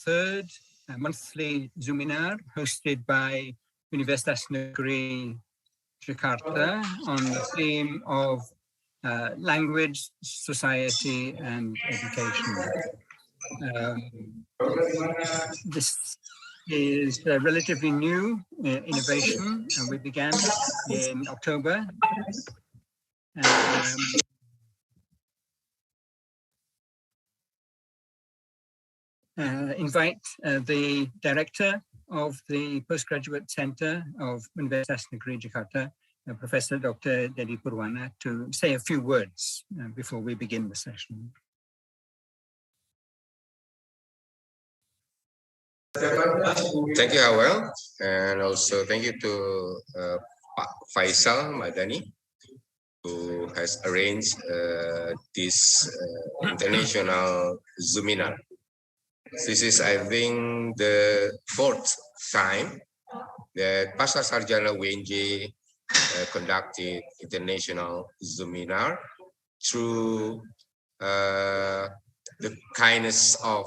third monthly Zoominar hosted by Universitas Negeri Jakarta on the theme of language, society, and education. This is a relatively new innovation, and we began in October. Invite the director of the Postgraduate Center of Universitas Negeri Jakarta, Professor Dr. Dedi Purwana, to say a few words before we begin the session. Thank you, Howell, and also thank you to Pak Faisal Madani, who has arranged this international Zoominar. This is, I think, the fourth time that Pascasarjana UNJ conducted international Zoominar through the kindness of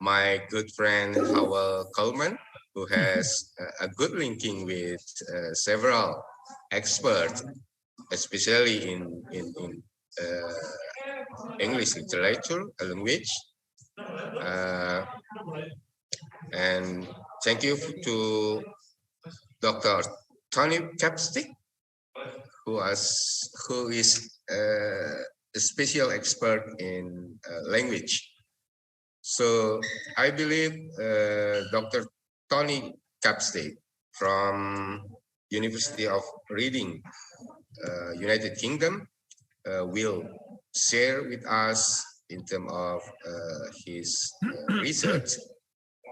my good friend Howell Coleman, who has a good linking with several experts, especially in English literature, language. And thank you to Dr. Tony Capstick, who is a special expert in language. So I believe Dr. Tony Capstick from University of Reading, United Kingdom, will share with us in terms of his research.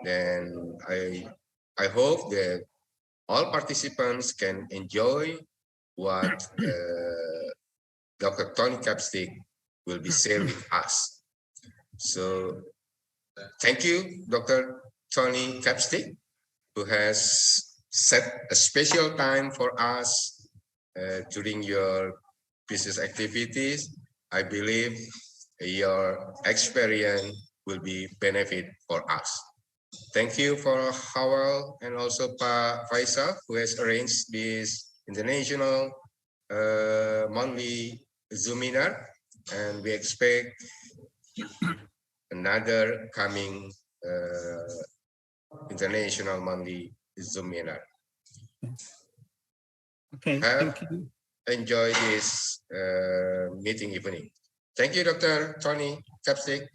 Then I hope that all participants can enjoy what Dr. Tony Capstick will be sharing with us. So thank you, Dr. Tony Capstick, who has set a special time for us during your business activities. I believe your experience will be benefit for us. Thank you for Howell and also Pak Faisal, who has arranged this international monthly Zoominar, and we expect another coming international monthly Zoominar. Okay, thank you. Enjoy this meeting evening. Thank you, Dr. Tony Capstick.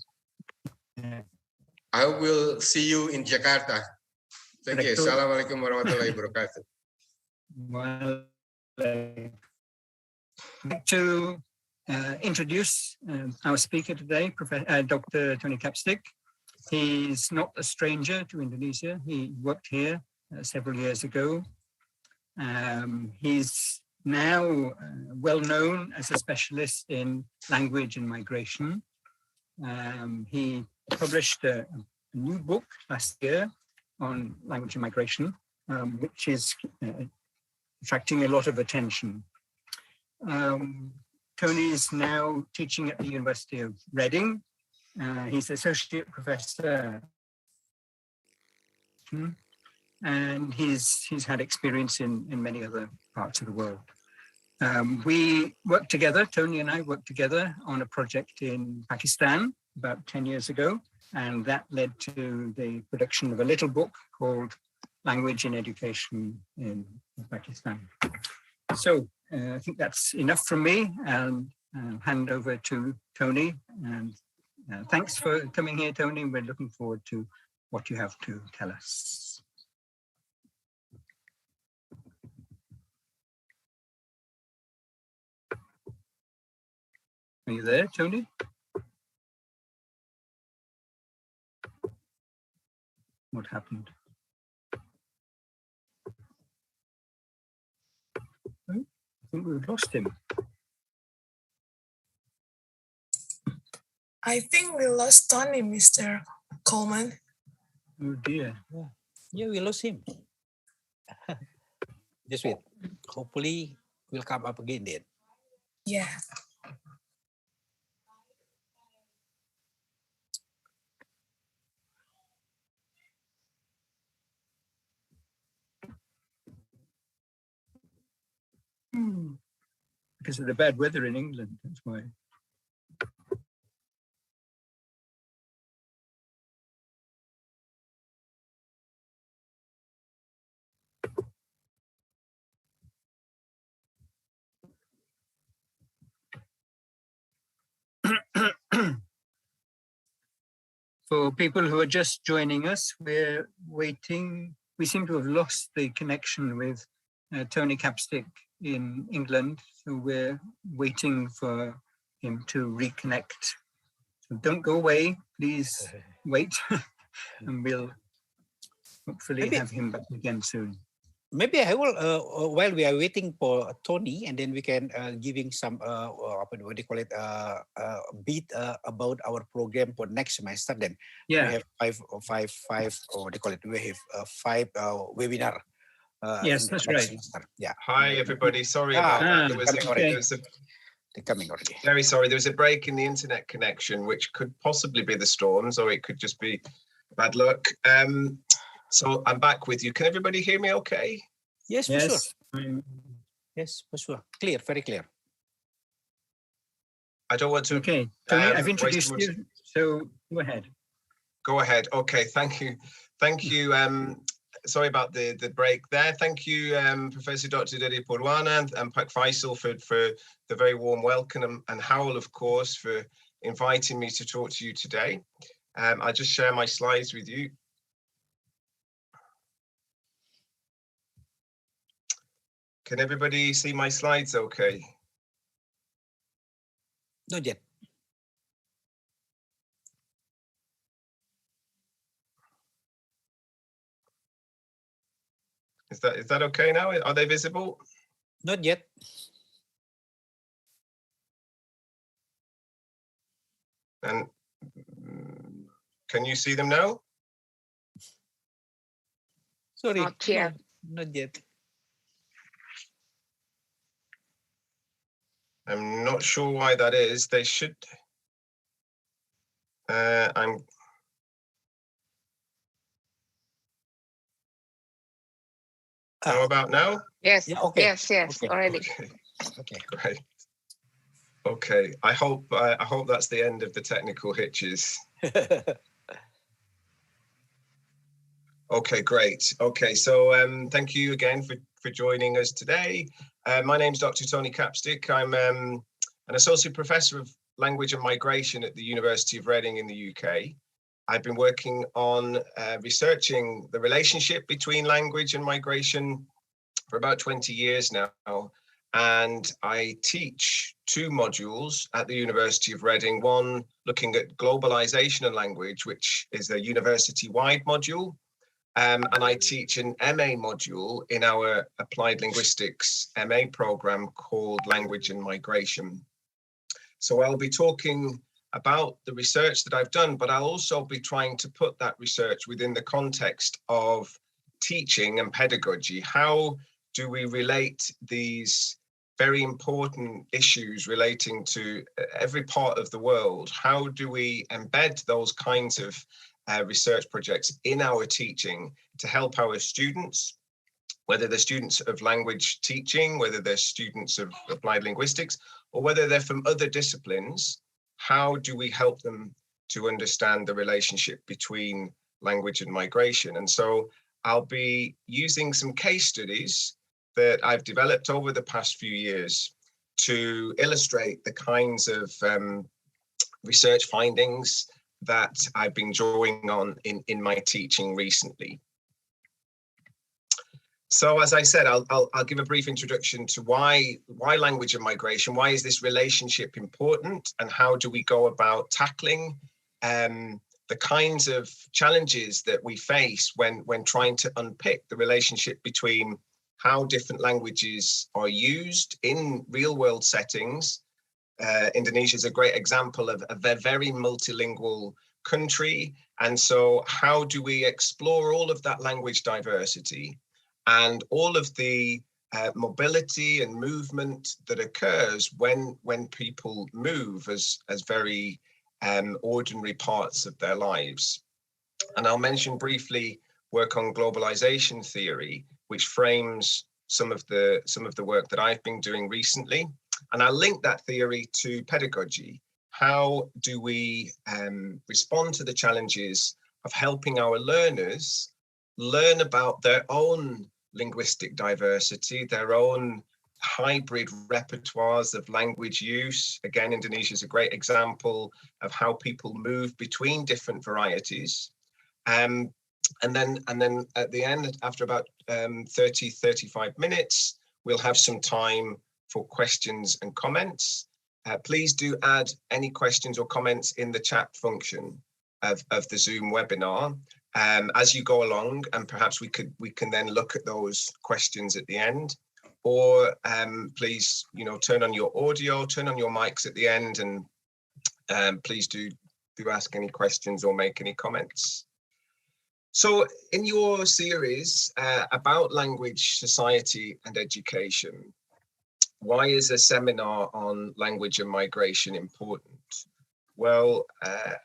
I will see you in Jakarta. Thank you. Assalamualaikum warahmatullahi wabarakatuh. To introduce our speaker today, Dr. Tony Capstick. He's not a stranger to Indonesia. He worked here several years ago. He's now well known as a specialist in language and migration. He published a new book last year on language and migration, which is attracting a lot of attention. Tony is now teaching at the University of Reading. He's associate professor, and he's had experience in many other parts of the world. We worked together, Tony and I worked together on a project in Pakistan about 10 years ago, and that led to the production of a little book called Language and Education in Pakistan. So I think that's enough from me, and I'll hand over to Tony. And thanks for coming here, Tony. We're looking forward to what you have to tell us. Are you there, Tony? What happened? Oh, I think we've lost him. I think we lost Tony, Mr. Coleman. Oh dear. Yeah, we lost him. Just wait. Hopefully, we'll come up again then. Yeah. Because of the bad weather in England, that's why. For people who are just joining us, we're waiting. We seem to have lost the connection with Tony Capstick in England, so we're waiting for him to reconnect. So don't go away, please wait, and we'll hopefully have him back again soon. Maybe I will, while we are waiting for Tony, and then we can giving some, what do you call it, bit about our program for next semester. Then we have five, or they call it, we have 5 webinar. Yes, that's right. Semester. Yeah. Hi, everybody. Sorry about that. They're coming already. Very sorry. There was a break in the internet connection, which could possibly be the storms, or it could just be bad luck. So I'm back with you. Can everybody hear me okay? Yes, for sure. Yes, for sure. Clear, very clear. I don't want to. Okay, Tony, I've introduced you, so go ahead. Go ahead. Okay, thank you. Thank you. Sorry about the break there. Thank you, Professor Dr. Dedi Purwana and Pak Faisal for the very warm welcome, and Howell, of course, for inviting me to talk to you today. I'll just share my slides with you. Can everybody see my slides okay? Not yet. Is that okay now? Are they visible? Not yet. And can you see them now? Sorry. Not yet. No, not yet. I'm not sure why that is. They should. How about now? Yes. Yeah, okay. Yes. Okay. Already. Okay. Great. Okay. I hope that's the end of the technical hitches. Okay, great. Okay, so thank you again for joining us today. My name's Dr. Tony Capstick. I'm an associate professor of language and migration at the University of Reading in the UK. I've been working on researching the relationship between language and migration for about 20 years now. And I teach 2 modules at the University of Reading, one looking at globalization and language, which is a university-wide module. And I teach an MA module in our Applied Linguistics MA program called Language and Migration. So I'll be talking about the research that I've done, but I'll also be trying to put that research within the context of teaching and pedagogy. How do we relate these very important issues relating to every part of the world? How do we embed those kinds of research projects in our teaching to help our students, whether they're students of language teaching, whether they're students of applied linguistics, or whether they're from other disciplines? How do we help them to understand the relationship between language and migration? And so I'll be using some case studies that I've developed over the past few years to illustrate the kinds of research findings that I've been drawing on in my teaching recently. So as I said, I'll give a brief introduction to why language and migration, why is this relationship important, and how do we go about tackling the kinds of challenges that we face when trying to unpick the relationship between how different languages are used in real world settings. Indonesia is a great example of a very multilingual country. And so how do we explore all of that language diversity and all of the mobility and movement that occurs when people move as very ordinary parts of their lives? And I'll mention briefly work on globalization theory, which frames some of the work that I've been doing recently, and I'll link that theory to pedagogy. How do we respond to the challenges of helping our learners learn about their own linguistic diversity, their own hybrid repertoires of language use? Again, Indonesia is a great example of how people move between different varieties. And then at the end, after about 35 minutes, we'll have some time for questions and comments. Please do add any questions or comments in the chat function of the Zoom webinar as you go along, and perhaps we can then look at those questions at the end. Or please, turn on your audio, turn on your mics at the end, and please do ask any questions or make any comments. So in your series about language, society and education, why is a seminar on language and migration important? Well,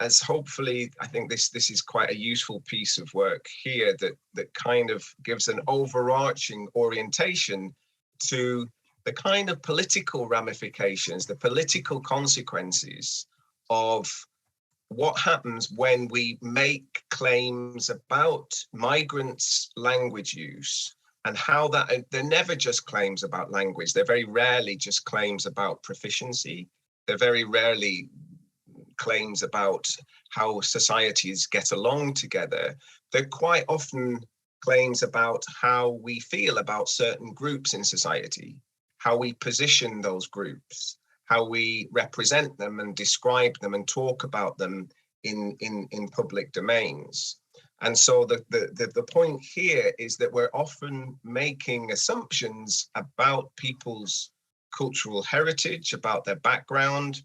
as hopefully, I think this is quite a useful piece of work here that kind of gives an overarching orientation to the kind of political ramifications, the political consequences of what happens when we make claims about migrants' language use, and how that they're never just claims about language. They're very rarely just claims about proficiency. They're very rarely claims about how societies get along together. They're quite often claims about how we feel about certain groups in society, how we position those groups, how we represent them and describe them and talk about them in public domains. And so the point here is that we're often making assumptions about people's cultural heritage, about their background,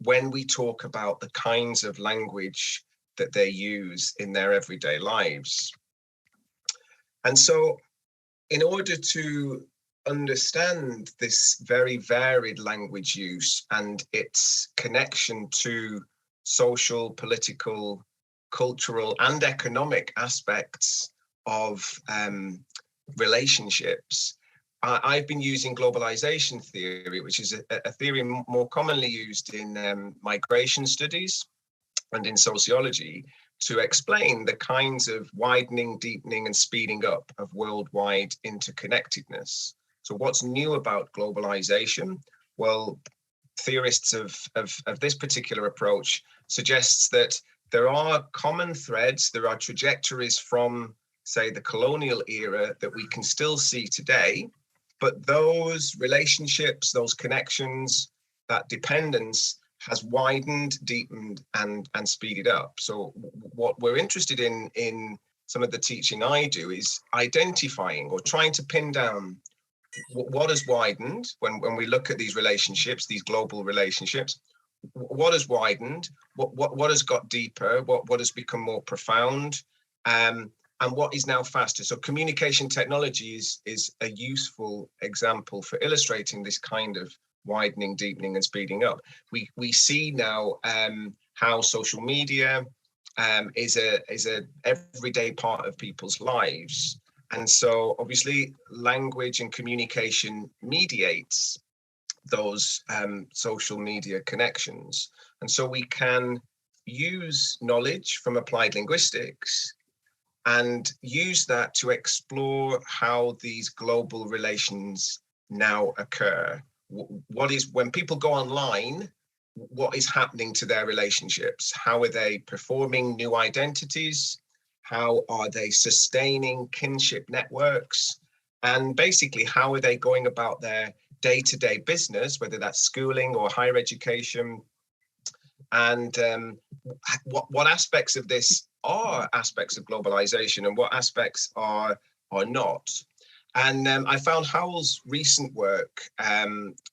when we talk about the kinds of language that they use in their everyday lives. And so in order to understand this very varied language use and its connection to social, political, cultural and economic aspects of relationships, I've been using globalization theory, which is a theory more commonly used in migration studies and in sociology, to explain the kinds of widening, deepening and speeding up of worldwide interconnectedness. So what's new about globalization? Well, theorists of this particular approach suggests that there are common threads, there are trajectories from, say, the colonial era that we can still see today, but those relationships, those connections, that dependence has widened, deepened, and speeded up. So what we're interested in some of the teaching I do is identifying or trying to pin down what has widened when we look at these relationships, these global relationships. What has widened, what has got deeper, what has become more profound, and what is now faster. So communication technology is a useful example for illustrating this kind of widening, deepening and speeding up. We see now how social media is a everyday part of people's lives. And so obviously language and communication mediates those social media connections. And so we can use knowledge from applied linguistics and use that to explore how these global relations now occur. What is, when people go online, what is happening to their relationships? How are they performing new identities? How are they sustaining kinship networks? And basically, how are they going about their day-to-day business, whether that's schooling or higher education? And what aspects of this are aspects of globalization and what aspects are not? And I found Howell's recent work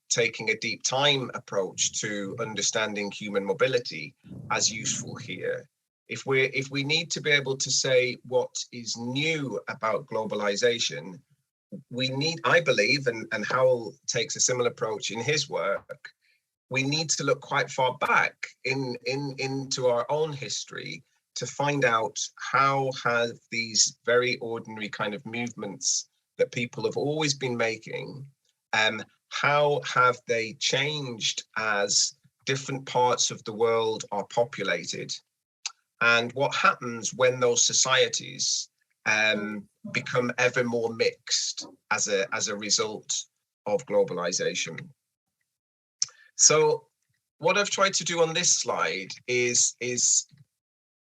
taking a deep time approach to understanding human mobility as useful here. If we need to be able to say what is new about globalization, we need, I believe, and Howell takes a similar approach in his work, we need to look quite far back into our own history to find out how have these very ordinary kind of movements that people have always been making, how have they changed as different parts of the world are populated? And what happens when those societies become ever more mixed as a result of globalization? So what I've tried to do on this slide is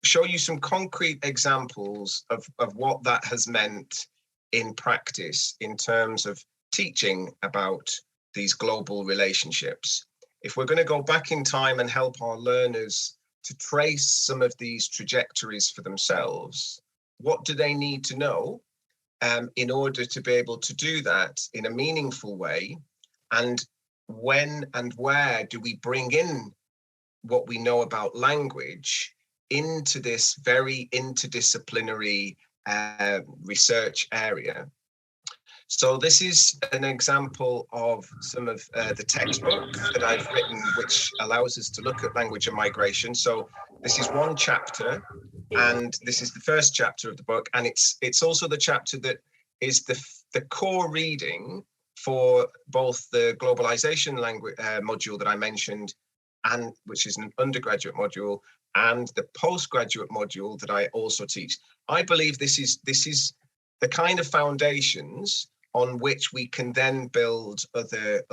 show you some concrete examples of what that has meant in practice in terms of teaching about these global relationships. If we're going to go back in time and help our learners to trace some of these trajectories for themselves, what do they need to know in order to be able to do that in a meaningful way? And when and where do we bring in what we know about language into this very interdisciplinary research area? So this is an example of some of the textbook that I've written, which allows us to look at language and migration. So this is one chapter, and this is the first chapter of the book, and it's also the chapter that is the core reading for both the globalization language module that I mentioned, and which is an undergraduate module, and the postgraduate module that I also teach. I believe this is the kind of foundations on which we can then build other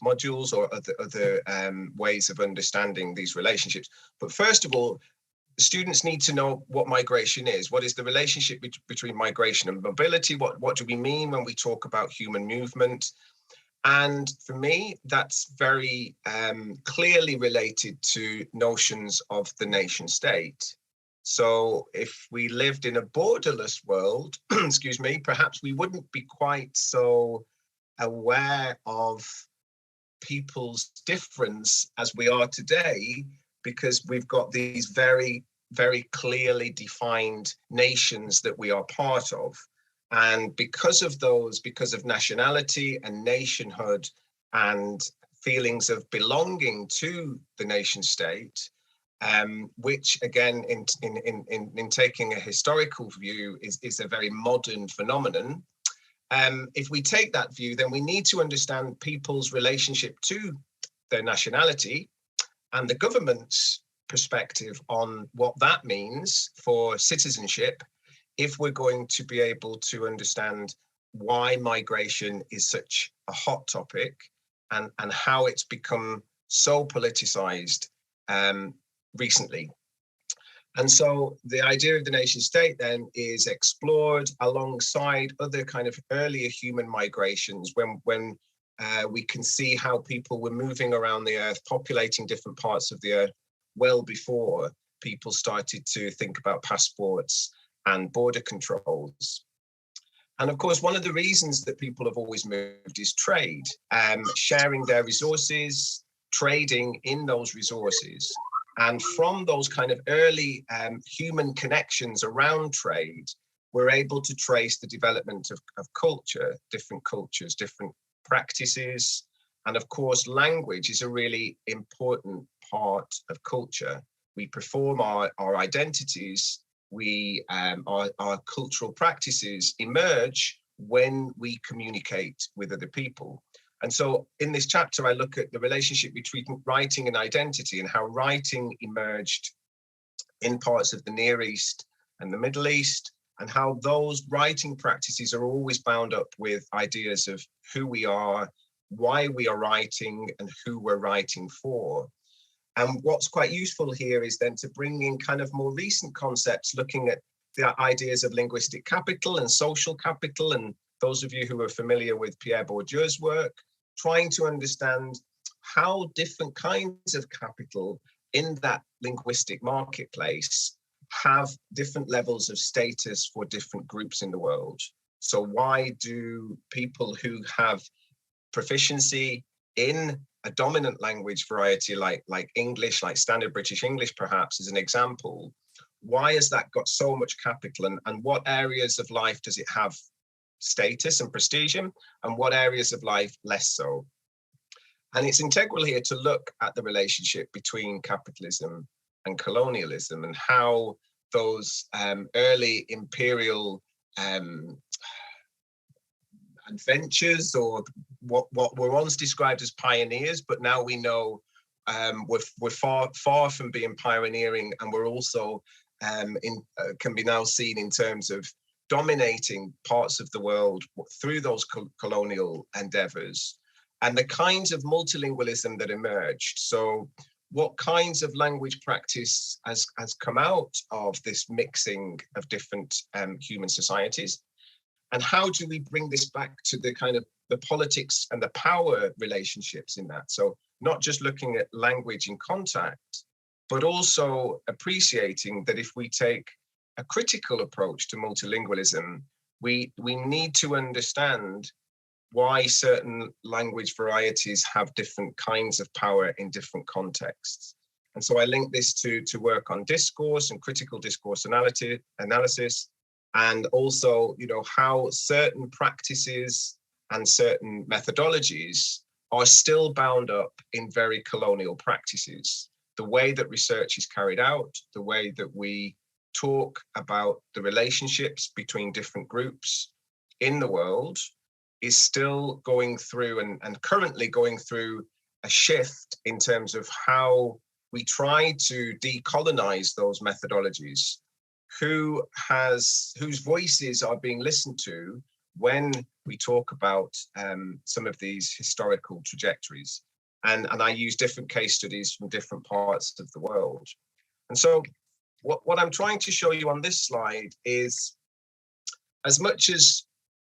modules or other ways of understanding these relationships. But first of all, students need to know what migration is. What is the relationship between migration and mobility? What do we mean when we talk about human movement? And for me, that's very clearly related to notions of the nation state. So if we lived in a borderless world, excuse me, perhaps we wouldn't be quite so aware of people's difference as we are today, because we've got these very, very clearly defined nations that we are part of. And because of those, because of nationality and nationhood and feelings of belonging to the nation state, which again, in taking a historical view, is a very modern phenomenon. If we take that view, then we need to understand people's relationship to their nationality and the government's perspective on what that means for citizenship, if we're going to be able to understand why migration is such a hot topic and how it's become so politicized recently. And so the idea of the nation state then is explored alongside other kind of earlier human migrations when we can see how people were moving around the earth, populating different parts of the earth well before people started to think about passports and border controls. And of course, one of the reasons that people have always moved is trade, sharing their resources, trading in those resources. And from those kind of early human connections around trade, we're able to trace the development of culture, different cultures, different practices. And of course, language is a really important part of culture. We perform our identities, our cultural practices emerge when we communicate with other people. And so in this chapter, I look at the relationship between writing and identity and how writing emerged in parts of the Near East and the Middle East, and how those writing practices are always bound up with ideas of who we are, why we are writing, and who we're writing for. And what's quite useful here is then to bring in kind of more recent concepts, looking at the ideas of linguistic capital and social capital. And those of you who are familiar with Pierre Bourdieu's work, trying to understand how different kinds of capital in that linguistic marketplace have different levels of status for different groups in the world. So why do people who have proficiency in a dominant language variety like English, like Standard British English, perhaps, as an example, why has that got so much capital, and what areas of life does it have status and prestige in, and what areas of life less so? And it's integral here to look at the relationship between capitalism and colonialism, and how those early imperial adventures, or what were once described as pioneers, but now we know we're far from being pioneering, and we're also can be now seen in terms of dominating parts of the world through those colonial endeavors, and the kinds of multilingualism that emerged. So what kinds of language practice has come out of this mixing of different human societies? And how do we bring this back to the kind of the politics and the power relationships in that? So not just looking at language in contact, but also appreciating that if we take a critical approach to multilingualism, we need to understand why certain language varieties have different kinds of power in different contexts. And so I link this to work on discourse and critical discourse analysis, and also, you know, how certain practices and certain methodologies are still bound up in very colonial practices. The way that research is carried out, the way that we talk about the relationships between different groups in the world is still going through and currently going through a shift in terms of how we try to decolonize those methodologies. Whose voices are being listened to when we talk about some of these historical trajectories? And I use different case studies from different parts of the world. And so what I'm trying to show you on this slide is, as much as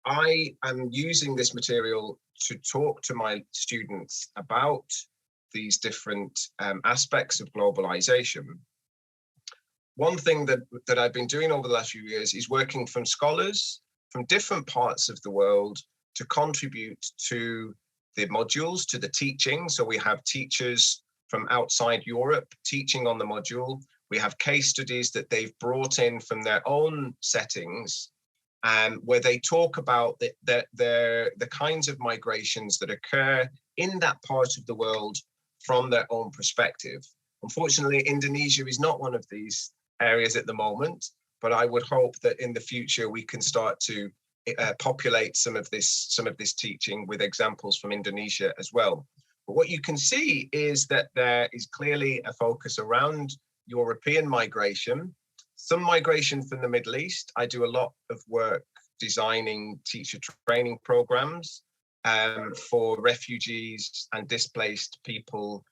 I am using this material to talk to my students about these different aspects of globalization, one thing that I've been doing over the last few years is working from scholars from different parts of the world to contribute to the modules, to the teaching. So we have teachers from outside Europe teaching on the module. We have case studies that they've brought in from their own settings, where they talk about the kinds of migrations that occur in that part of the world from their own perspective. Unfortunately, Indonesia is not one of these areas at the moment, but I would hope that in the future we can start to populate some of this teaching with examples from Indonesia as well. But what you can see is that there is clearly a focus around European migration, some migration from the Middle East. I do a lot of work designing teacher training programs for refugees and displaced people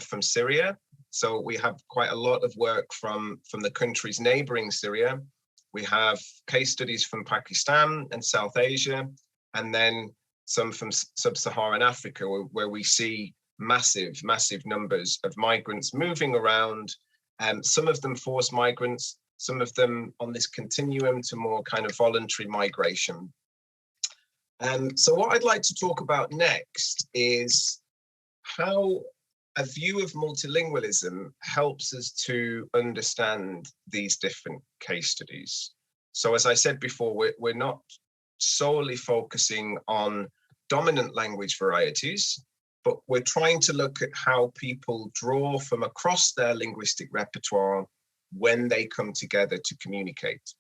from Syria. So we have quite a lot of work from the countries neighboring Syria. We have case studies from Pakistan and South Asia, and then some from sub-Saharan Africa, where we see massive numbers of migrants moving around, some of them forced migrants, some of them on this continuum to more kind of voluntary migration. So what I'd like to talk about next is how a view of multilingualism helps us to understand these different case studies. So as I said before, we're not solely focusing on dominant language varieties, but we're trying to look at how people draw from across their linguistic repertoire when they come together to communicate.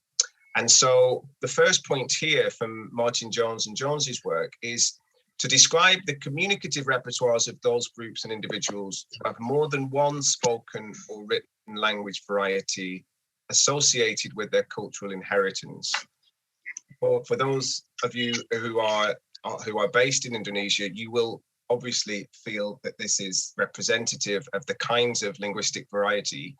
And so the first point here from Martin Jones and Jones's work is to describe the communicative repertoires of those groups and individuals who have more than one spoken or written language variety associated with their cultural inheritance. For those of you who are based in Indonesia, you will obviously feel that this is representative of the kinds of linguistic variety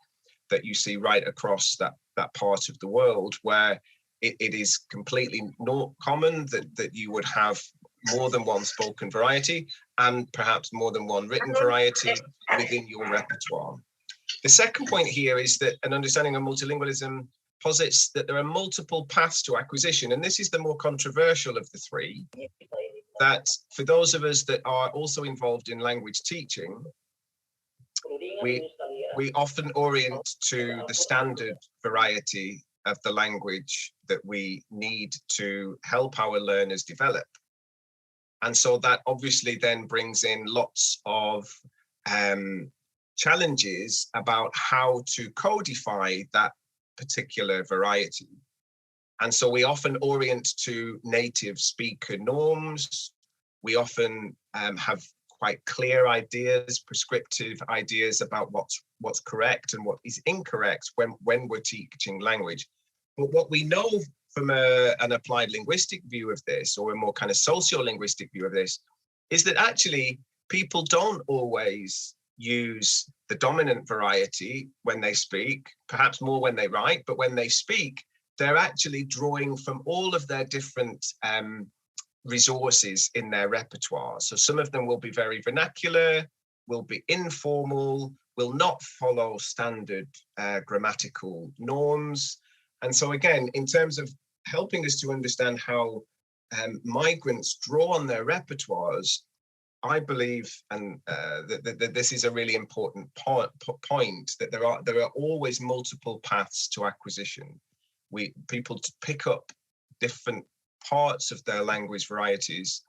that you see right across that part of the world, where it is completely not common that you would have more than one spoken variety and perhaps more than one written variety within your repertoire. The second point here is that an understanding of multilingualism posits that there are multiple paths to acquisition, and this is the more controversial of the three, that for those of us that are also involved in language teaching, we often orient to the standard variety of the language that we need to help our learners develop. And so that obviously then brings in lots of challenges about how to codify that particular variety. And so we often orient to native speaker norms. We often have quite clear ideas, prescriptive ideas about what's correct and what is incorrect when we're teaching language. But what we know from an applied linguistic view of this, or a more kind of sociolinguistic view of this, is that actually people don't always use the dominant variety when they speak, perhaps more when they write, but when they speak, they're actually drawing from all of their different resources in their repertoire. So some of them will be very vernacular, will be informal, will not follow standard grammatical norms. And so again, in terms of helping us to understand how migrants draw on their repertoires, I believe, and that this is a really important point, that there are always multiple paths to acquisition. People to pick up different parts of their language varieties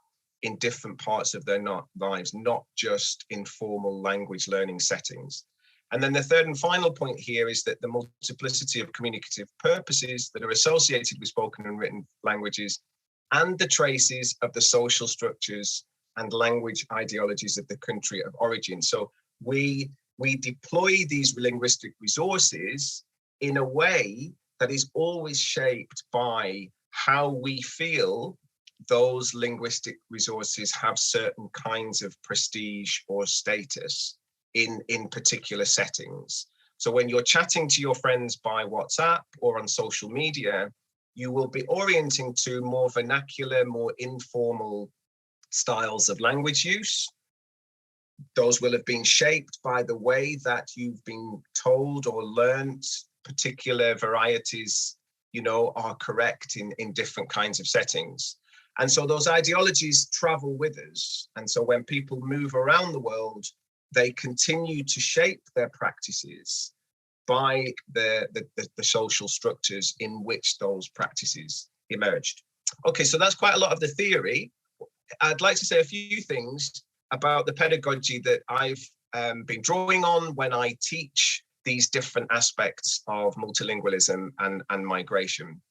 in different parts of their lives, not just in formal language learning settings. And then the third and final point here is that the multiplicity of communicative purposes that are associated with spoken and written languages and the traces of the social structures and language ideologies of the country of origin. So we deploy these linguistic resources in a way that is always shaped by how we feel those linguistic resources have certain kinds of prestige or status in particular settings. So when you're chatting to your friends by WhatsApp or on social media, you will be orienting to more vernacular, more informal styles of language use. Those will have been shaped by the way that you've been told or learnt particular varieties, are correct in different kinds of settings. And so those ideologies travel with us. And so when people move around the world, they continue to shape their practices by the social structures in which those practices emerged. Okay, so that's quite a lot of the theory. I'd like to say a few things about the pedagogy that I've been drawing on when I teach these different aspects of multilingualism and migration.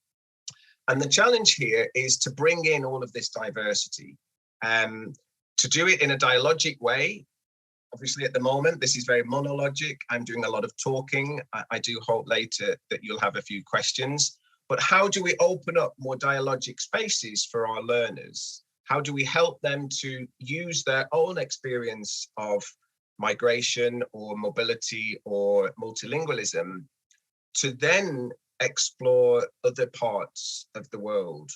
And the challenge here is to bring in all of this diversity, to do it in a dialogic way. Obviously, at the moment, this is very monologic. I'm doing a lot of talking. I do hope later that you'll have a few questions. But how do we open up more dialogic spaces for our learners? How do we help them to use their own experience of migration or mobility or multilingualism to then explore other parts of the world?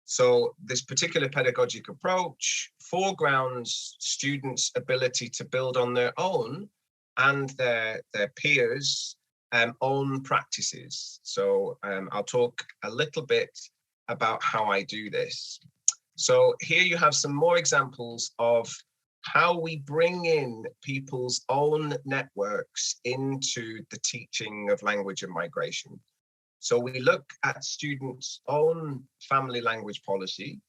So this particular pedagogic approach foregrounds students' ability to build on their own and their peers' own practices. So I'll talk a little bit about how I do this. So here you have some more examples of how we bring in people's own networks into the teaching of language and migration. So we look at students' own family language policy.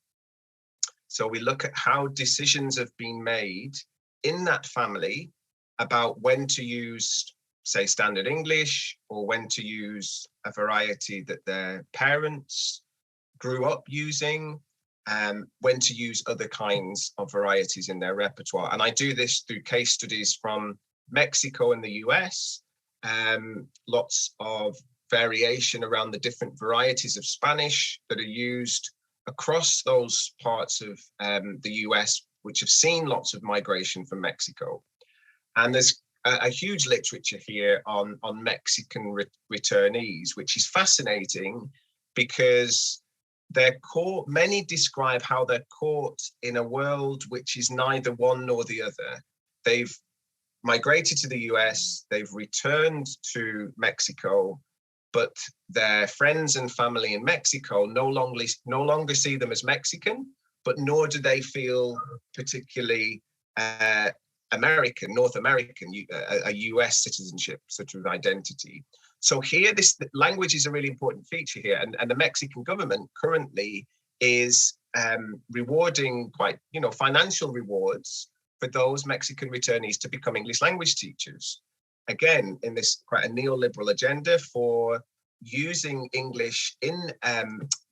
So we look at how decisions have been made in that family about when to use, say, standard English, or when to use a variety that their parents grew up using, when to use other kinds of varieties in their repertoire. And I do this through case studies from Mexico and the US, lots of variation around the different varieties of Spanish that are used across those parts of the US, which have seen lots of migration from Mexico. And there's a huge literature here on Mexican returnees, which is fascinating because many describe how they're caught in a world which is neither one nor the other. They've migrated to the US, they've returned to Mexico, but their friends and family in Mexico no longer see them as Mexican, but nor do they feel particularly American, North American, a US citizenship sort of identity. So here, this language is a really important feature here, and the Mexican government currently is rewarding quite, financial rewards for those Mexican returnees to become English language teachers. Again, in this quite a neoliberal agenda for using English in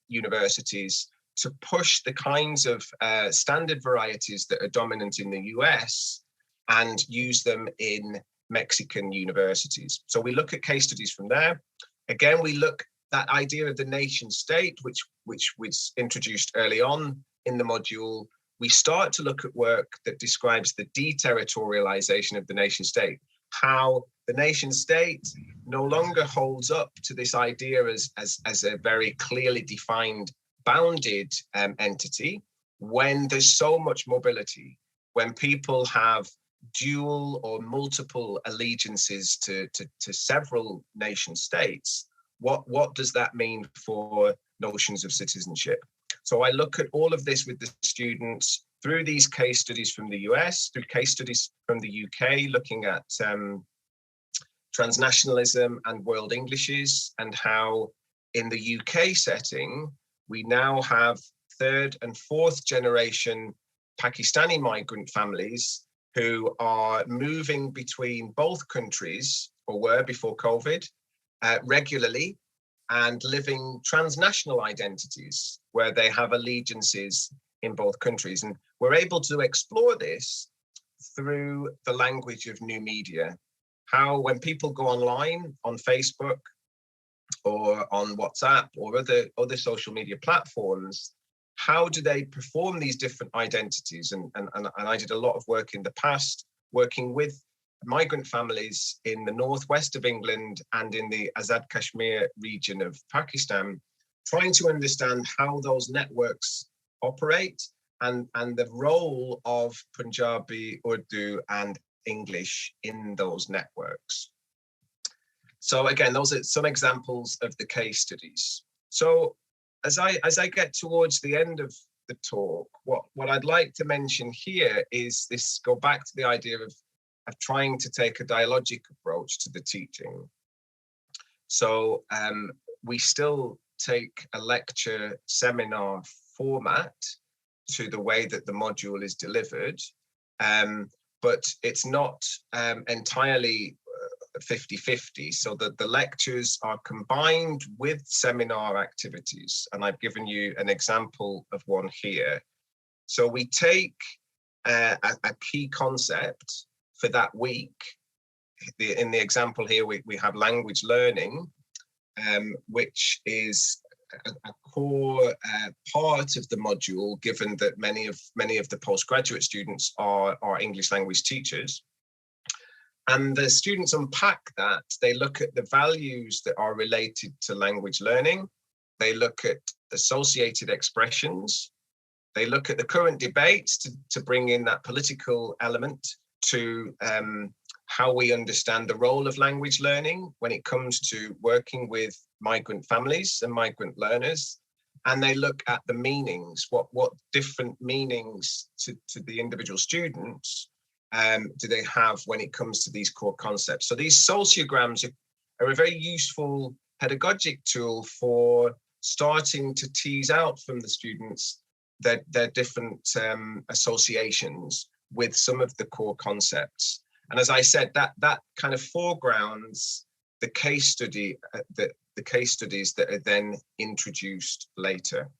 universities to push the kinds of standard varieties that are dominant in the US and use them in Mexican universities. So we look at case studies from there. Again, we look that idea of the nation state, which was introduced early on in the module. We start to look at work that describes the deterritorialization of the nation state, how the nation state no longer holds up to this idea as a very clearly defined, bounded entity when there's so much mobility, when people have dual or multiple allegiances to several nation states. What does that mean for notions of citizenship? So I look at all of this with the students through these case studies from the US, through case studies from the UK, looking at transnationalism and world Englishes, and how in the UK setting, we now have third and fourth generation Pakistani migrant families who are moving between both countries, or were before COVID, regularly, and living transnational identities where they have allegiances in both countries. And we're able to explore this through the language of new media. How when people go online, on Facebook or on WhatsApp or other social media platforms, how do they perform these different identities? And I did a lot of work in the past, working with migrant families in the northwest of England and in the Azad Kashmir region of Pakistan, trying to understand how those networks operate and the role of Punjabi, Urdu, and English in those networks. So again, those are some examples of the case studies. So as I get towards the end of the talk, what I'd like to mention here is this, go back to the idea of trying to take a dialogic approach to the teaching. So we still take a lecture seminar format to the way that the module is delivered, but it's not entirely 50-50, so that the lectures are combined with seminar activities. And I've given you an example of one here. So we take a key concept for that week. In the example here, we have language learning, which is a core part of the module, given that many of the postgraduate students are English language teachers. And the students unpack that. They look at the values that are related to language learning. They look at associated expressions. They look at the current debates to bring in that political element to how we understand the role of language learning when it comes to working with migrant families and migrant learners. And they look at the meanings, what different meanings to the individual students do they have when it comes to these core concepts. So these sociograms are a very useful pedagogic tool for starting to tease out from the students their different associations with some of the core concepts. And as I said, that kind of foregrounds the case study, the case studies that are then introduced later.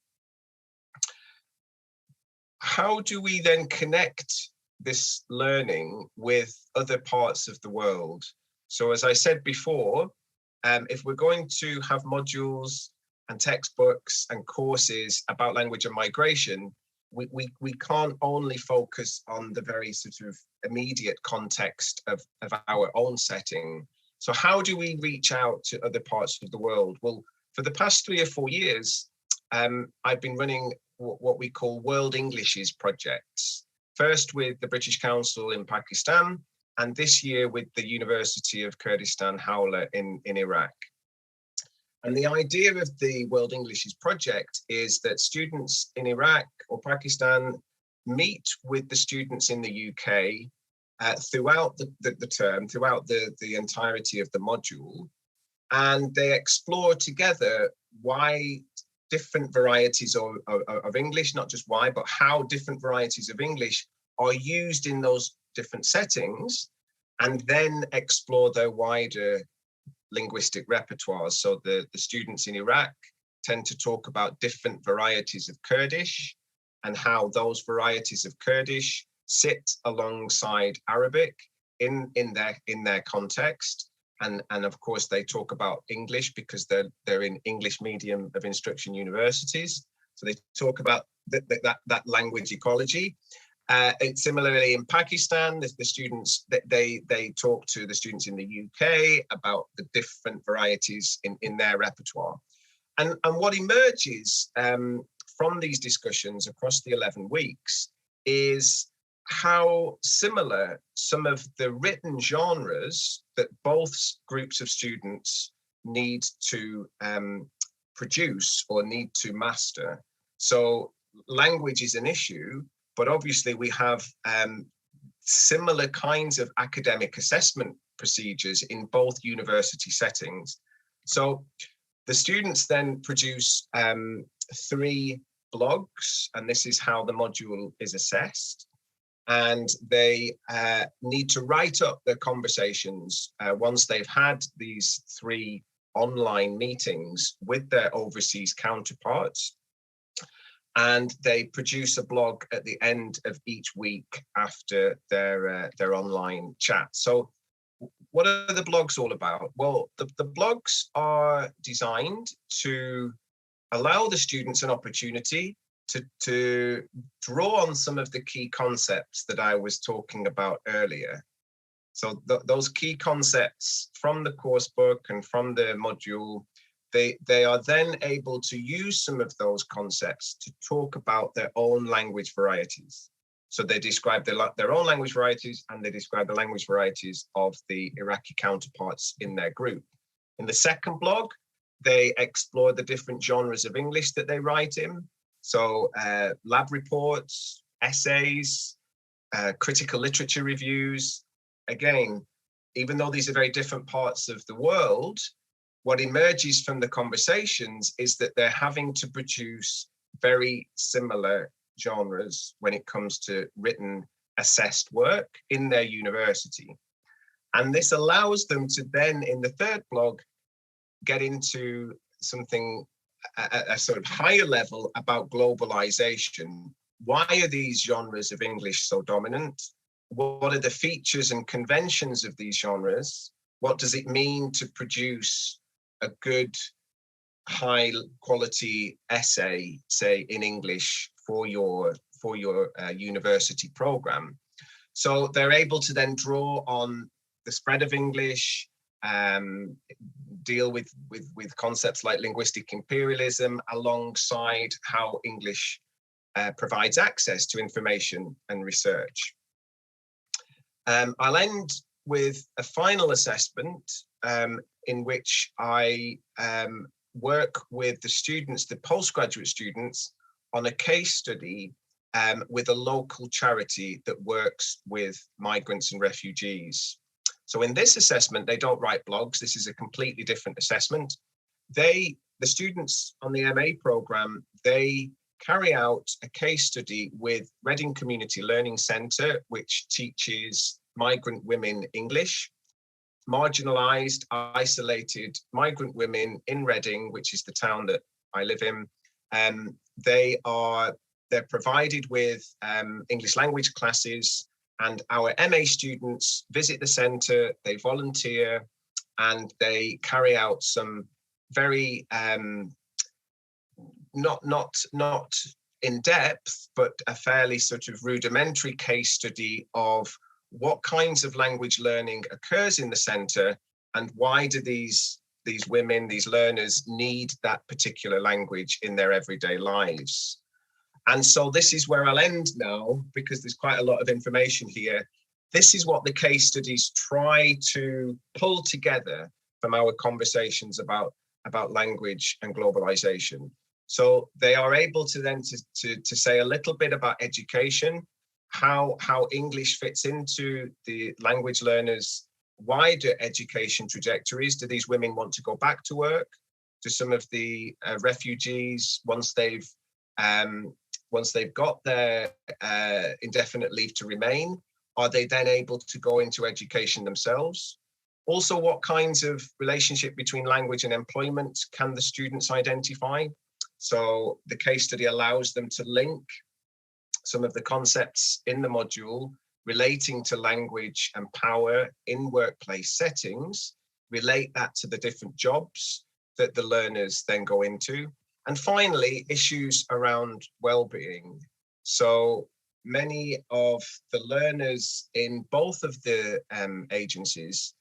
How do we then connect this learning with other parts of the world? So as I said before, if we're going to have modules and textbooks and courses about language and migration, we can't only focus on the very sort of immediate context of our own setting. So how do we reach out to other parts of the world? Well, for the past 3 or 4 years, I've been running what we call World Englishes projects. First with the British Council in Pakistan, and this year with the University of Kurdistan Hawla in Iraq. And the idea of the World Englishes project is that students in Iraq or Pakistan meet with the students in the UK throughout the term, throughout the entirety of the module, and they explore together why different varieties of English, not just why, but how different varieties of English are used in those different settings, and then explore their wider linguistic repertoires. So the students in Iraq tend to talk about different varieties of Kurdish and how those varieties of Kurdish sit alongside Arabic in their context. And of course, they talk about English because they're in English medium of instruction universities. So they talk about that language ecology. And similarly in Pakistan, the students, they talk to the students in the UK about the different varieties in their repertoire. And what emerges from these discussions across the 11 weeks is how similar some of the written genres that both groups of students need to produce or need to master. So language is an issue, but obviously we have similar kinds of academic assessment procedures in both university settings. So the students then produce 3 blogs, and this is how the module is assessed. And they need to write up their conversations once they've had these 3 online meetings with their overseas counterparts. And they produce a blog at the end of each week after their online chat. So what are the blogs all about? Well, the blogs are designed to allow the students an opportunity to draw on some of the key concepts that I was talking about earlier. So those key concepts from the course book and from the module, they are then able to use some of those concepts to talk about their own language varieties. So they describe their own language varieties, and they describe the language varieties of the Iraqi counterparts in their group. In the second blog, they explore the different genres of English that they write in. So lab reports, essays, critical literature reviews. Again, even though these are very different parts of the world, what emerges from the conversations is that they're having to produce very similar genres when it comes to written assessed work in their university. And this allows them to then, in the third blog, get into something at a sort of higher level about globalization. Why are these genres of English so dominant? What are the features and conventions of these genres? What does it mean to produce a good, high quality essay, say in English, for your university program? So they're able to then draw on the spread of English, deal with concepts like linguistic imperialism alongside how English provides access to information and research. I'll end with a final assessment in which I work with the students, the postgraduate students, on a case study with a local charity that works with migrants and refugees. So in this assessment, they don't write blogs. This is a completely different assessment. The students on the MA program, they carry out a case study with Reading Community Learning Centre, which teaches migrant women English. Marginalised, isolated migrant women in Reading, which is the town that I live in. They're provided with English language classes, and our MA students visit the centre, they volunteer, and they carry out some very not in depth, but a fairly sort of rudimentary case study of what kinds of language learning occurs in the centre, and why do these women, these learners, need that particular language in their everyday lives. And so this is where I'll end now, because there's quite a lot of information here. This is what the case studies try to pull together from our conversations about language and globalization. So they are able to then to say a little bit about education, how English fits into the language learners' wider education trajectories. Do these women want to go back to work? Do some of the refugees, once they've got their indefinite leave to remain, are they then able to go into education themselves? Also, what kinds of relationship between language and employment can the students identify? So the case study allows them to link some of the concepts in the module relating to language and power in workplace settings, relate that to the different jobs that the learners then go into. And finally, issues around well-being. So many of the learners in both of the agencies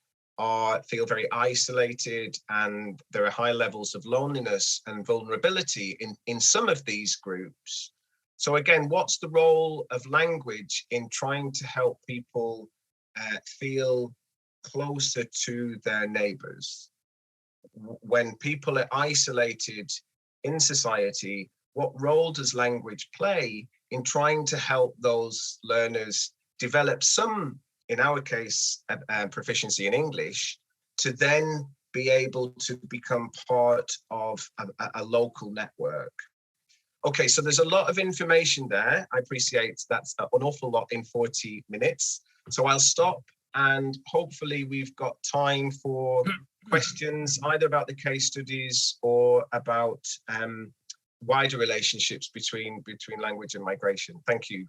feel very isolated, and there are high levels of loneliness and vulnerability in some of these groups. So again, what's the role of language in trying to help people feel closer to their neighbors? When people are isolated in society, what role does language play in trying to help those learners develop some, in our case, proficiency in English, to then be able to become part of a local network? Okay, so there's a lot of information there. I appreciate that's an awful lot in 40 minutes. So I'll stop, and hopefully we've got time for questions either about the case studies or about wider relationships between language and migration. Thank you.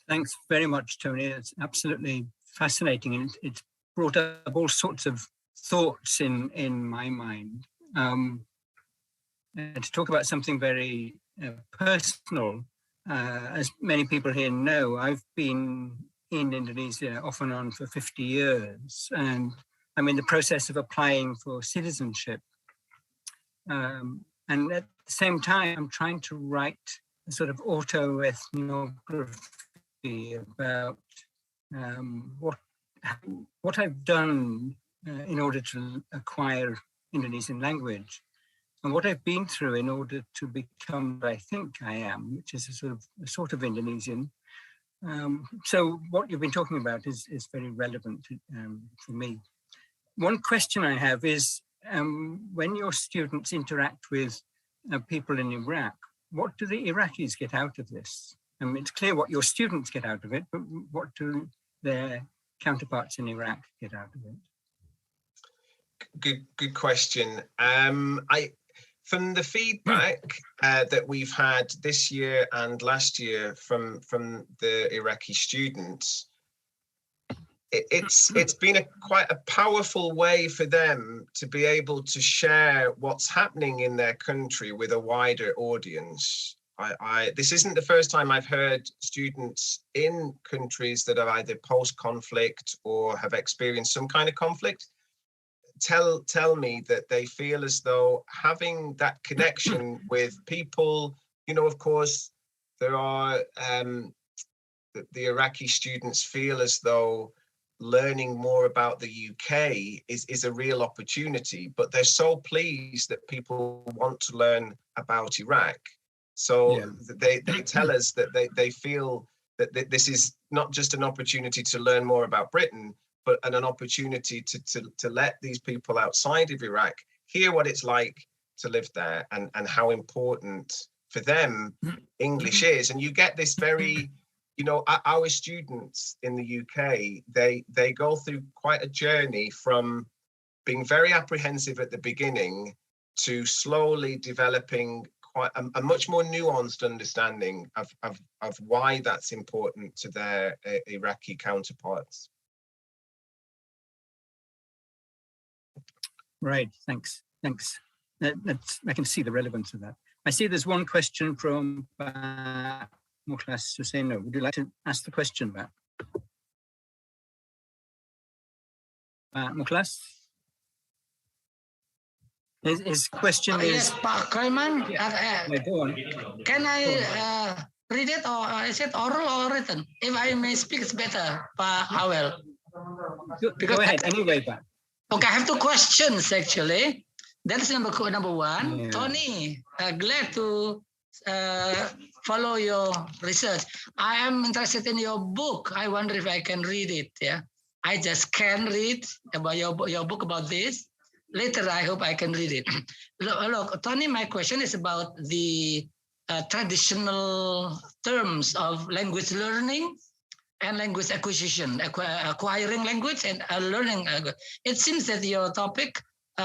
Thanks very much, Tony. It's absolutely fascinating, and it's brought up all sorts of thoughts in my mind. And to talk about something very personal, as many people here know, I've been in Indonesia off and on for 50 years, and I'm in the process of applying for citizenship. And at the same time, I'm trying to write a sort of autoethnography about what I've done in order to acquire Indonesian language, and what I've been through in order to become what I think I am, which is a sort of Indonesian. So what you've been talking about is very relevant for me. One question I have is, when your students interact with people in Iraq, what do the Iraqis get out of this? I mean, it's clear what your students get out of it, but what do their counterparts in Iraq get out of it? Good question. From the feedback that we've had this year and last year from the Iraqi students, it's been quite a powerful way for them to be able to share what's happening in their country with a wider audience. This isn't the first time I've heard students in countries that are either post-conflict or have experienced some kind of conflict tell me that they feel as though having that connection with people, of course, there are the Iraqi students feel as though learning more about the UK is a real opportunity, but they're so pleased that people want to learn about Iraq. So they tell us that they feel that this is not just an opportunity to learn more about Britain, but an opportunity to let these people outside of Iraq hear what it's like to live there and how important for them English is. And you get this very, our students in the UK, they go through quite a journey from being very apprehensive at the beginning to slowly developing quite a much more nuanced understanding of why that's important to their Iraqi counterparts. Right, thanks. I can see the relevance of that. I see there's one question from Mukhlas Suseno. Would you like to ask the question, Bat? Mukhlas? His question is... Yes, Pak Kleiman. Go on. Can I read it, or is it oral or written? If I may speak, it's better, Pak Howell. Go ahead, anyway, Bat. Okay, I have two questions actually. That's number one. Yeah. Tony, glad to follow your research. I am interested in your book. I wonder if I can read it. Yeah, I just can read about your book about this. Later, I hope I can read it. Look, Tony, my question is about the traditional terms of language learning. and language acquisition, acquiring language and learning. It seems that your topic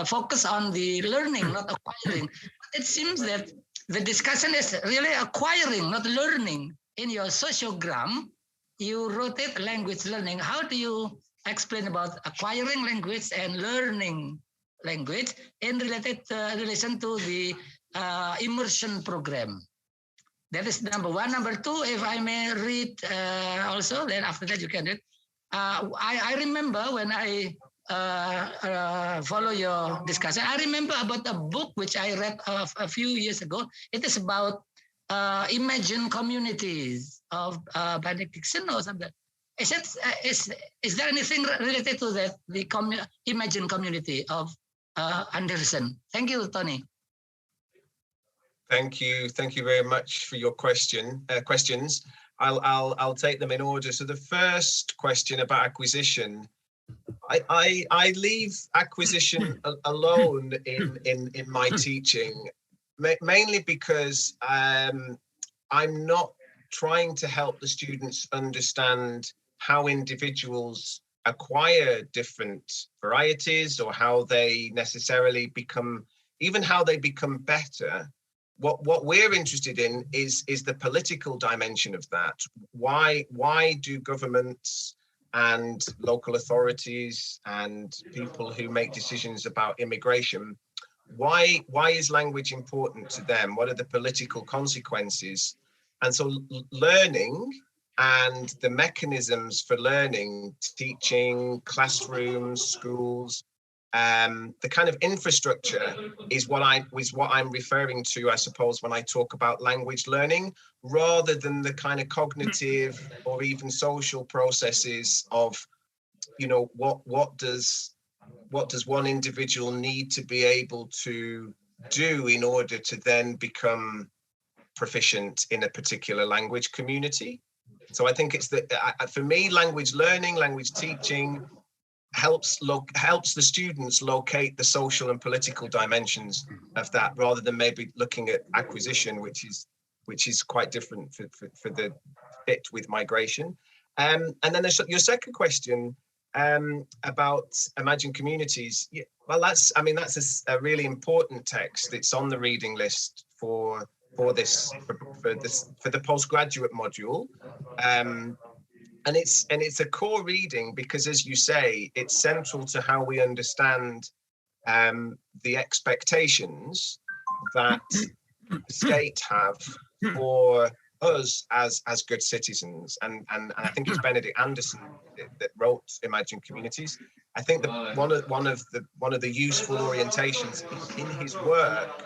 focus on the learning, not acquiring. It seems that the discussion is really acquiring, not learning. In your sociogram, you wrote it language learning. How do you explain about acquiring language and learning language in relation to the immersion program? That is number one. Number two, if I may read also, then after that you can read. I remember when I follow your discussion, I remember about a book which I read a few years ago. It is about Imagine Communities of Benediction or something. Is there anything related to that, the Imagine Community of Anderson? Thank you, Tony. Thank you very much for your questions. I'll take them in order. So the first question about acquisition, I leave acquisition alone in my teaching, mainly because I'm not trying to help the students understand how individuals acquire different varieties or how they necessarily become, even how they become better. What we're interested in is the political dimension of that. Why do governments and local authorities and people who make decisions about immigration, why is language important to them? What are the political consequences? And so learning and the mechanisms for learning, teaching, classrooms, schools, the kind of infrastructure is what I'm referring to, I suppose, when I talk about language learning, rather than the kind of cognitive or even social processes of, you know, what does one individual need to be able to do in order to then become proficient in a particular language community. So I think it's for me, language learning, language teaching helps the students locate the social and political dimensions of that, rather than maybe looking at acquisition, which is quite different for the fit with migration. And then there's your second question about Imagine Communities. Well, that's a really important text. It's on the reading list for the postgraduate module. And it's a core reading because, as you say, it's central to how we understand the expectations that the state have for us as good citizens. And I think it's Benedict Anderson that wrote Imagine Communities. I think that one of the useful orientations in his work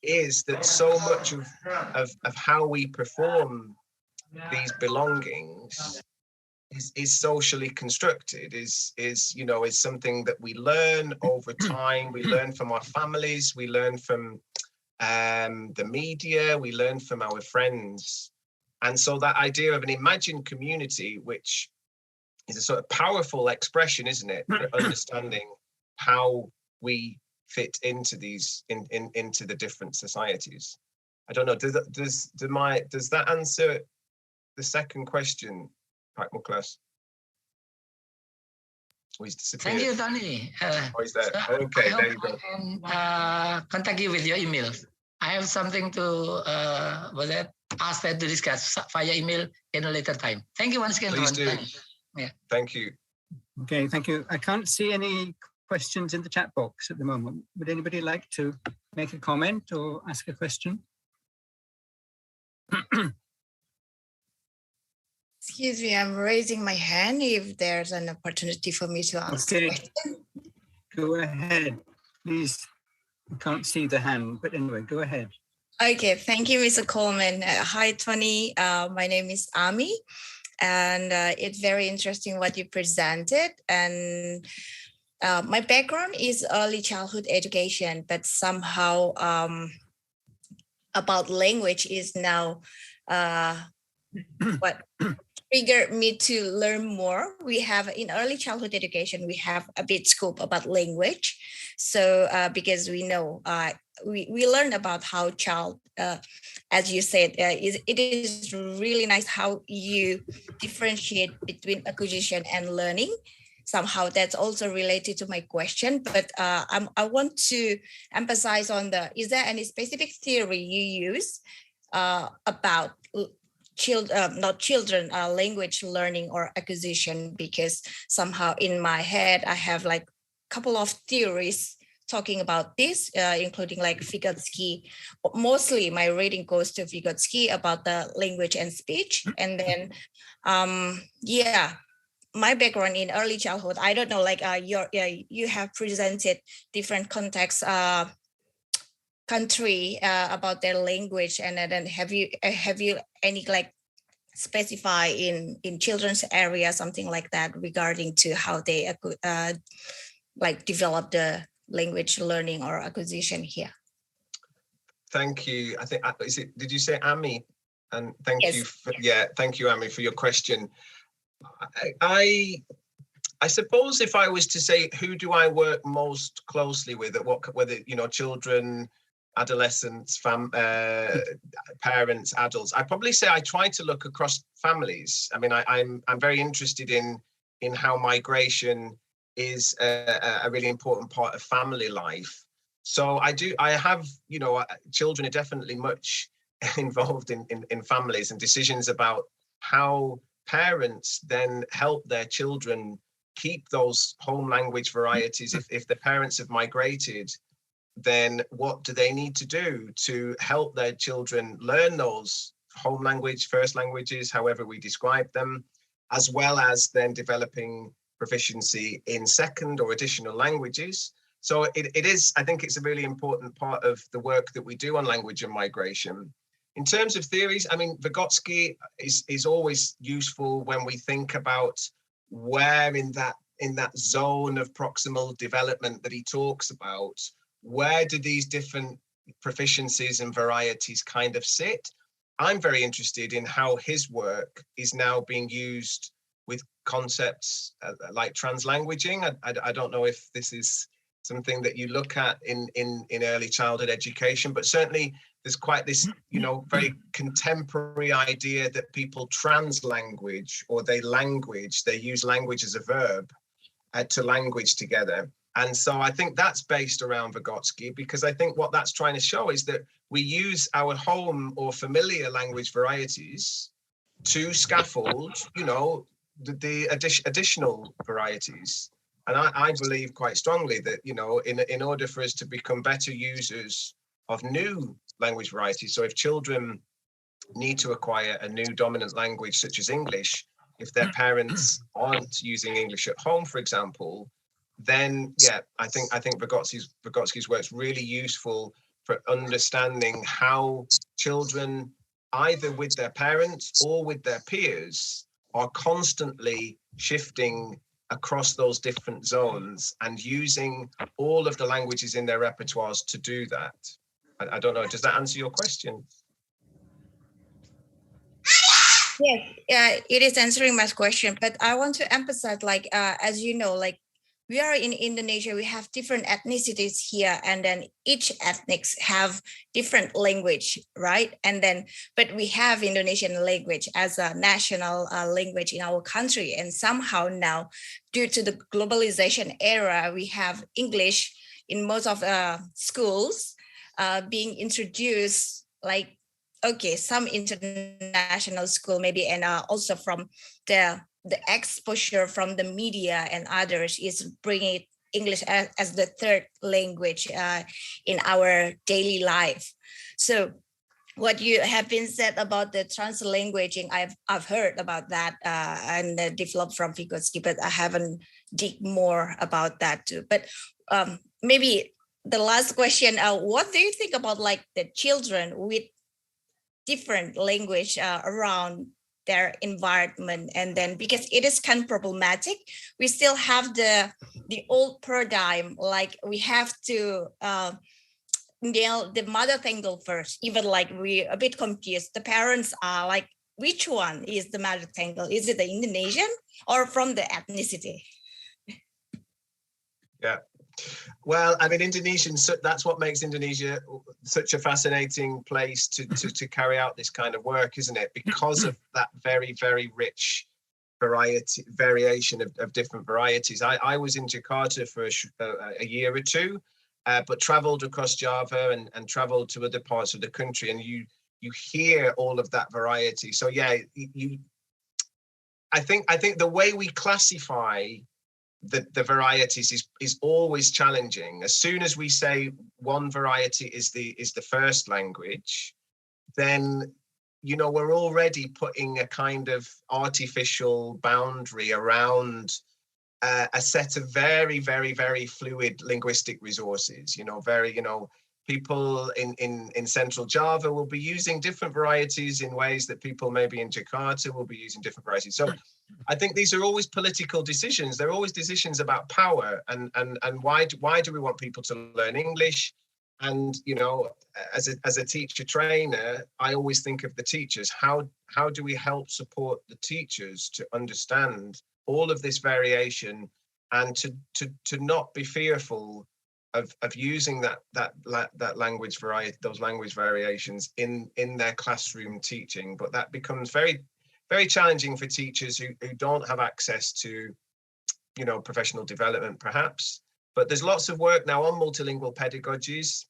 is that so much of how we perform these belongings is socially constructed, is something that we learn over time. We learn from our families, we learn from the media, we learn from our friends. And so that idea of an imagined community, which is a sort of powerful expression, isn't it, for understanding how we fit into these into the different societies. I don't know, does that answer the second question? Right, Muklas. Oh, he's disappeared. Thank you, Tony. He's there. Okay, there you go. I can contact you with your email. I have something to ask that to discuss via email in a later time. Thank you once again. Please do. Yeah. Thank you. Okay, thank you. I can't see any questions in the chat box at the moment. Would anybody like to make a comment or ask a question? Excuse me, I'm raising my hand if there's an opportunity for me to ask a question. Go ahead, please. I can't see the hand, but anyway, go ahead. Okay, thank you, Mr. Coleman. Hi, Tony. My name is Ami, and it's very interesting what you presented. And my background is early childhood education, but somehow about language is now what triggered me to learn more. We have in early childhood education, we have a bit scope about language. So because we know we learn about how child, as you said, it is really nice how you differentiate between acquisition and learning. Somehow that's also related to my question, but I want to emphasize on is there any specific theory you use about language learning or acquisition? Because somehow in my head, I have like a couple of theories talking about this, including like Vygotsky. Mostly my reading goes to Vygotsky about the language and speech. And then, my background in early childhood, I don't know, like you have presented different contexts, country about their language, and then have you any like specify in children's area, something like that, regarding to how they like develop the language learning or acquisition here? Thank you. I think, did you say Ami? And thank Yes. you. Thank you, Ami, for your question. I suppose if I was to say, who do I work most closely with, whether, children, adolescents, parents, adults, I'd probably say I try to look across families. I mean, I'm very interested in how migration is a really important part of family life. So I have, children are definitely much involved in families and decisions about how parents then help their children keep those home language varieties. If the parents have migrated, then what do they need to do to help their children learn those home language, first languages, however we describe them, as well as then developing proficiency in second or additional languages. So it is, I think it's a really important part of the work that we do on language and migration. In terms of theories, I mean, Vygotsky is always useful when we think about where in that zone of proximal development that he talks about, where do these different proficiencies and varieties kind of sit? I'm very interested in how his work is now being used with concepts like translanguaging. I don't know if this is something that you look at in early childhood education, but certainly there's quite this, very contemporary idea that people translanguage, or they use language as a verb to language together. And so I think that's based around Vygotsky, because I think what that's trying to show is that we use our home or familiar language varieties to scaffold, the additional varieties. And I believe quite strongly that, in order for us to become better users of new language varieties, so if children need to acquire a new dominant language such as English, if their parents aren't using English at home, for example, then I think Vygotsky's work is really useful for understanding how children, either with their parents or with their peers, are constantly shifting across those different zones and using all of the languages in their repertoires to do that. I don't know, does that answer your question? Yes, it is answering my question, but I want to emphasize, like, as you know, like, we are in Indonesia, we have different ethnicities here, and then each ethnics have different language, right? And then, but we have Indonesian language as a national language in our country. And somehow now, due to the globalization era, we have English in most of schools being introduced, like, okay, some international school maybe, and also from the exposure from the media and others is bringing English as the third language in our daily life. So what you have been said about the translanguaging, I've heard about that and developed from Vygotsky, but I haven't dig more about that too. But maybe the last question, what do you think about like the children with different language around their environment? And then, because it is kind of problematic, we still have the old paradigm, like we have to nail the mother tongue first, even like we're a bit confused. The parents are like, which one is the mother tongue? Is it the Indonesian or from the ethnicity? Yeah, Well, I mean, that's what makes Indonesia such a fascinating place to carry out this kind of work, isn't it? Because of that very, very rich variation of different varieties. I was in Jakarta for a year or two, but traveled across Java and traveled to other parts of the country, and you hear all of that variety. So yeah, I think the way we classify the varieties is always challenging. As soon as we say one variety is the first language, then we're already putting a kind of artificial boundary around a set of very, very, very fluid linguistic resources. People in Central Java will be using different varieties in ways that people maybe in Jakarta will be using different varieties. So I think these are always political decisions. They're always decisions about power and why do we want people to learn English? And as a teacher trainer, I always think of the teachers. How do we help support the teachers to understand all of this variation and to not be fearful of using that language variety, those language variations in their classroom teaching? But that becomes very, very challenging for teachers who don't have access to professional development, perhaps. But there's lots of work now on multilingual pedagogies,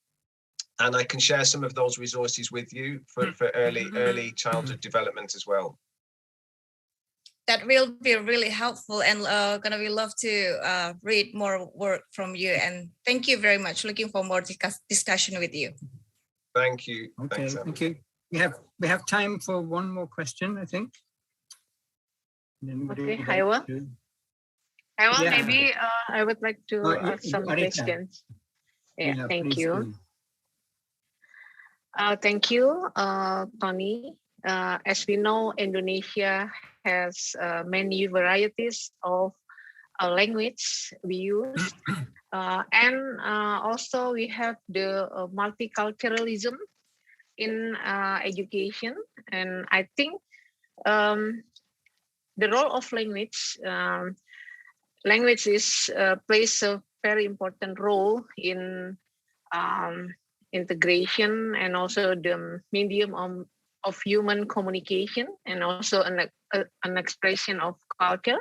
and I can share some of those resources with you for early childhood development as well. That will be really helpful, and gonna be love to read more work from you. And thank you very much. Looking for more discussion with you. Thank you. Okay, Thanks, thank you. We have time for one more question, I think. Okay, I will. Yeah. Maybe I would like to ask some questions. Yeah, thank you. Thank you, Tony. As we know, Indonesia has many varieties of language we use. And also we have the multiculturalism in education. And I think the role of language, plays a very important role in integration and also the medium of human communication and also an expression of culture.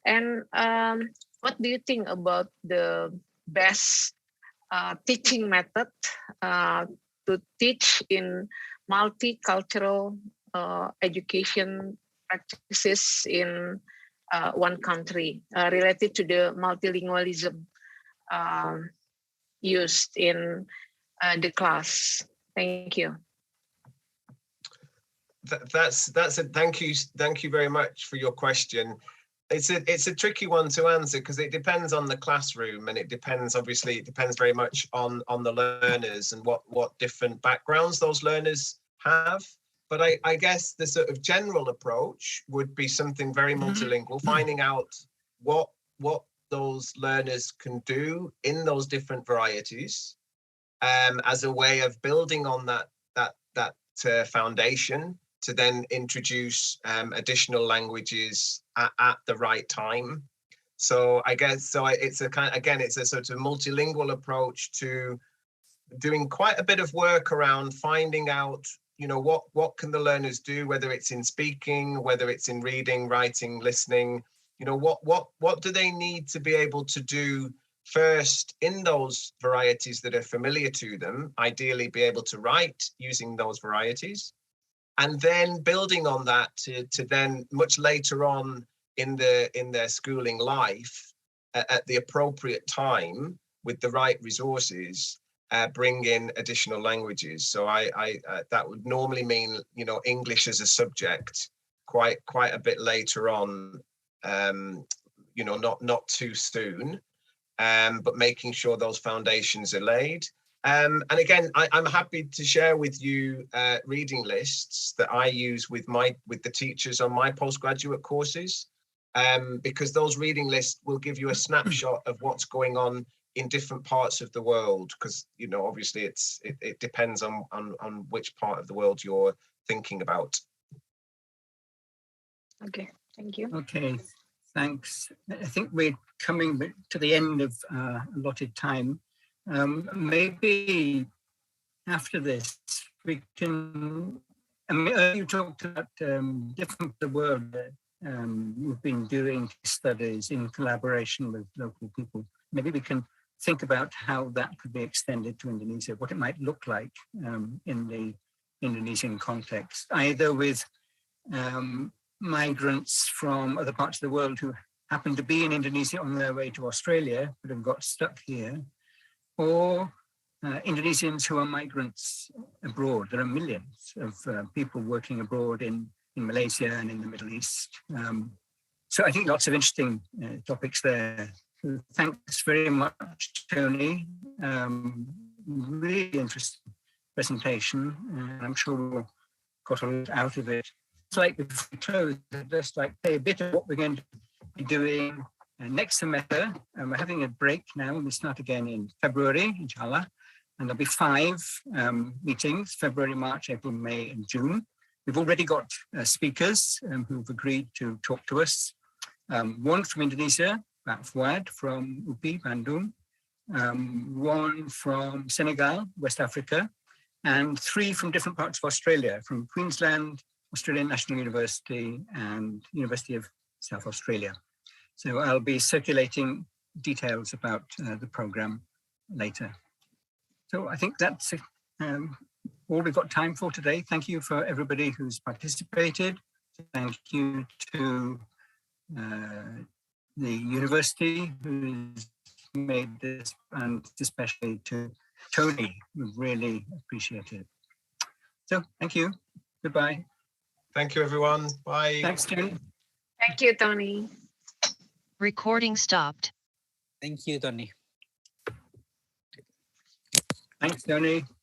And what do you think about the best teaching method to teach in multicultural education practices in one country related to the multilingualism used in the class? Thank you. Thank you very much for your question. It's a tricky one to answer because it depends on the classroom, and it depends very much on the learners and what different backgrounds those learners have. But I guess the sort of general approach would be something very multilingual, finding out what those learners can do in those different varieties, as a way of building on that foundation to then introduce additional languages at the right time. So I guess it's a sort of multilingual approach to doing quite a bit of work around finding out, what can the learners do, whether it's in speaking, whether it's in reading, writing, listening, what do they need to be able to do first in those varieties that are familiar to them, ideally be able to write using those varieties, and then building on that to then much later on in their schooling life, at the appropriate time with the right resources, bring in additional languages. So that would normally mean English as a subject quite a bit later on, not too soon, but making sure those foundations are laid. And again, I'm happy to share with you reading lists that I use with the teachers on my postgraduate courses, because those reading lists will give you a snapshot of what's going on in different parts of the world, because obviously it depends on which part of the world you're thinking about. Okay, thank you. Okay, Thanks. I think we're coming to the end of allotted time. Maybe after this, we can, I mean, you talked about different the world that we've been doing studies in collaboration with local people. Maybe we can think about how that could be extended to Indonesia, what it might look like in the Indonesian context, either with migrants from other parts of the world who happen to be in Indonesia on their way to Australia, but have got stuck here, or Indonesians who are migrants abroad. There are millions of people working abroad in Malaysia and in the Middle East. So I think lots of interesting topics there. So thanks very much, Tony. Really interesting presentation. I'm sure we'll got a lot out of it. It's like before we close, just like say a bit of what we're going to be doing next semester. We're having a break now, and we start again in February, inshallah. And there'll be 5 meetings: February, March, April, May, and June. We've already got speakers who've agreed to talk to us. One from Indonesia, Pak Fuad from UPI, Bandung. One from Senegal, West Africa. And 3 from different parts of Australia, from Queensland, Australian National University, and University of South Australia. So I'll be circulating details about the program later. So I think that's all we've got time for today. Thank you for everybody who's participated. Thank you to the university who's made this, and especially to Tony, we really appreciate it. So thank you. Goodbye. Thank you, everyone. Bye. Thanks, Tony. Thank you, Tony. Recording stopped. Thank you, Tony. Thanks, Tony.